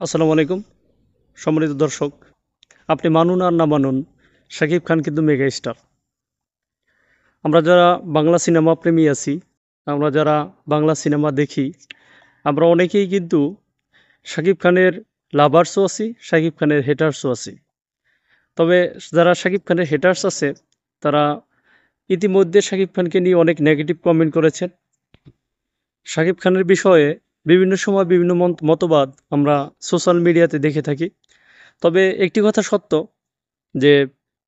আসসালামু আলাইকুম সম্মানিত দর্শক। আপনি মানুন আর না মানুন, শাকিব খান কিন্তু মেগা স্টার। আমরা যারা বাংলা সিনেমা প্রেমী আছি, আমরা যারা বাংলা সিনেমা দেখি, আমরা অনেকেই কিন্তু শাকিব খানের লাভার্সও আছি, শাকিব খানের হেটার্সও আছি। তবে যারা শাকিব খানের হেটার্স আছে, তারা ইতিমধ্যে শাকিব খানকে নিয়ে অনেক নেগেটিভ কমেন্ট করেছেন। শাকিব খানের বিষয়ে বিভিন্ন সময় বিভিন্ন মতবাদ আমরা সোশ্যাল মিডিয়াতে দেখে থাকি। তবে একটি কথা সত্য যে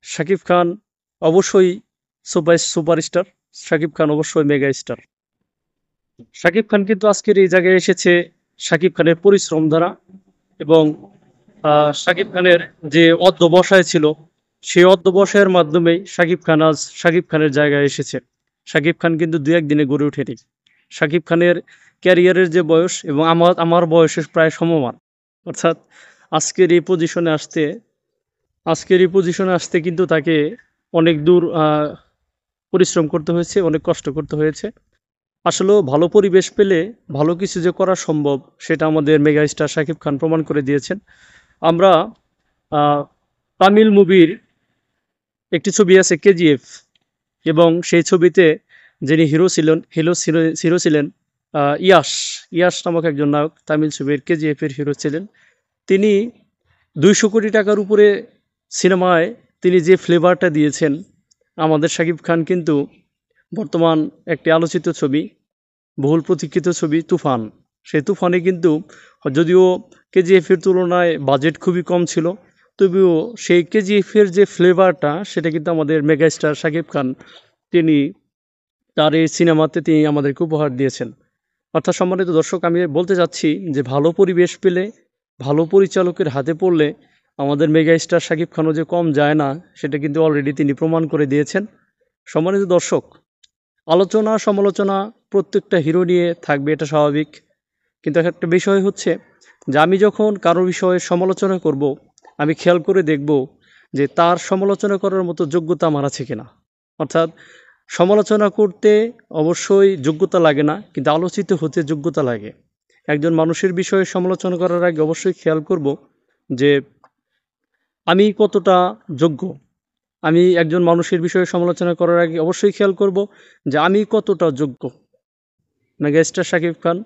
শাকিব খান অবশ্যই সুপারস্টার। শাকিব খান অবশ্যই মেগা স্টার। শাকিব খান কিন্তু আজকের এই জায়গায় এসেছে শাকিব খানের পরিশ্রম দ্বারা, এবং শাকিব খানের যে অধ্যবসায় ছিল, সেই অধ্যবসায়ের মাধ্যমেই শাকিব খান আজ শাকিব খানের জায়গায় এসেছে। শাকিব খান কিন্তু দু একদিনে গড়ে ওঠেনি। শাকিব খানের ক্যারিয়ারের যে বয়স এবং আমার বয়সের প্রায় সমমান, অর্থাৎ আজকের এই পজিশনে আসতে কিন্তু তাকে অনেক দূর পরিশ্রম করতে হয়েছে, অনেক কষ্ট করতে হয়েছে। আসলেও ভালো পরিবেশ পেলে ভালো কিছু যে করা সম্ভব, সেটা আমাদের মেগা স্টার শাকিব খান প্রমাণ করে দিয়েছেন। আমরা তামিল মুভির একটি ছবি আছে কেজিএফ, এবং সেই ছবিতে যিনি হিরো ছিলেন ইয়াশ ইয়াশ নামক একজন নায়ক, তামিল ছবির কেজিএফের হিরো ছিলেন। তিনি 200 কোটি টাকার উপরে সিনেমায় তিনি যে ফ্লেভারটা দিয়েছেন, আমাদের শাকিব খান কিন্তু বর্তমান একটি আলোচিত ছবি, বহুল প্রতীক্ষিত ছবি তুফান। সেই তুফানে কিন্তু যদিও কেজিএফের তুলনায় বাজেট খুবই কম ছিল, তবুও সেই কেজিএফের যে ফ্লেভারটা, সেটা কিন্তু আমাদের মেগাস্টার শাকিব খান তিনি তার এই সিনেমাতে তিনি আমাদেরকে উপহার দিয়েছেন। অর্থাৎ সম্মানিত দর্শক, আমি বলতে চাচ্ছি যে ভালো পরিবেশ পেলে, ভালো পরিচালকের হাতে পড়লে আমাদের মেগা স্টার শাকিব খানও যে কম যায় না, সেটা কিন্তু অলরেডি তিনি প্রমাণ করে দিয়েছেন। সম্মানিত দর্শক, আলোচনা সমালোচনা প্রত্যেকটা হিরো নিয়ে থাকবে, এটা স্বাভাবিক। কিন্তু একটা বিষয় হচ্ছে যে আমি যখন কারো বিষয়ে সমালোচনা করব, আমি খেয়াল করে দেখব যে তার সমালোচনা করার মতো যোগ্যতা আমার আছে কিনা। অর্থাৎ সমালোচনা করতে অবশ্যই যোগ্যতা লাগে না, কিন্তু আলোচিত হতে যোগ্যতা লাগে। একজন মানুষের বিষয়ে সমালোচনা করার আগে অবশ্যই খেয়াল করব যে আমি কতটা যোগ্য। আমি একজন মানুষের বিষয়ে সমালোচনা করার আগে অবশ্যই খেয়াল করব যে আমি কতটা যোগ্য। মেগাস্টার শাকিব খান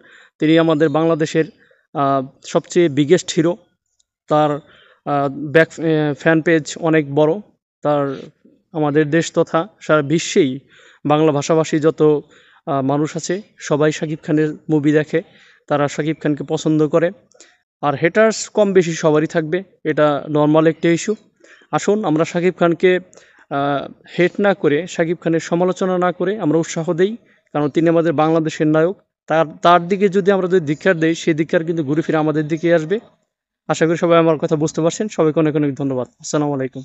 তিনি আমাদের বাংলাদেশের সবচেয়ে বিগেস্ট হিরো। তার ব্যাক ফ্যান পেজ অনেক বড়। তার আমাদের দেশ তথা সারা বিশ্বেই বাংলা ভাষাভাষী যত মানুষ আছে, সবাই শাকিব খানের মুভি দেখে, তারা শাকিব খানকে পছন্দ করে। আর হেটার্স কম বেশি সবারই থাকবে, এটা নর্মাল একটা ইস্যু। আসুন আমরা শাকিব খানকে হেট না করে, শাকিব খানের সমালোচনা না করে আমরা উৎসাহ দেই, কারণ তিনি আমাদের বাংলাদেশের নায়ক। তার দিকে যদি আমরা ধিক্কার দেই, সেই ধিক্কার কিন্তু ঘুরে ফিরে আমাদের দিকেই আসবে। আশা করি সবাই আমার কথা বুঝতে পারছেন। সবাইকে অনেক অনেক ধন্যবাদ। আসসালামু আলাইকুম।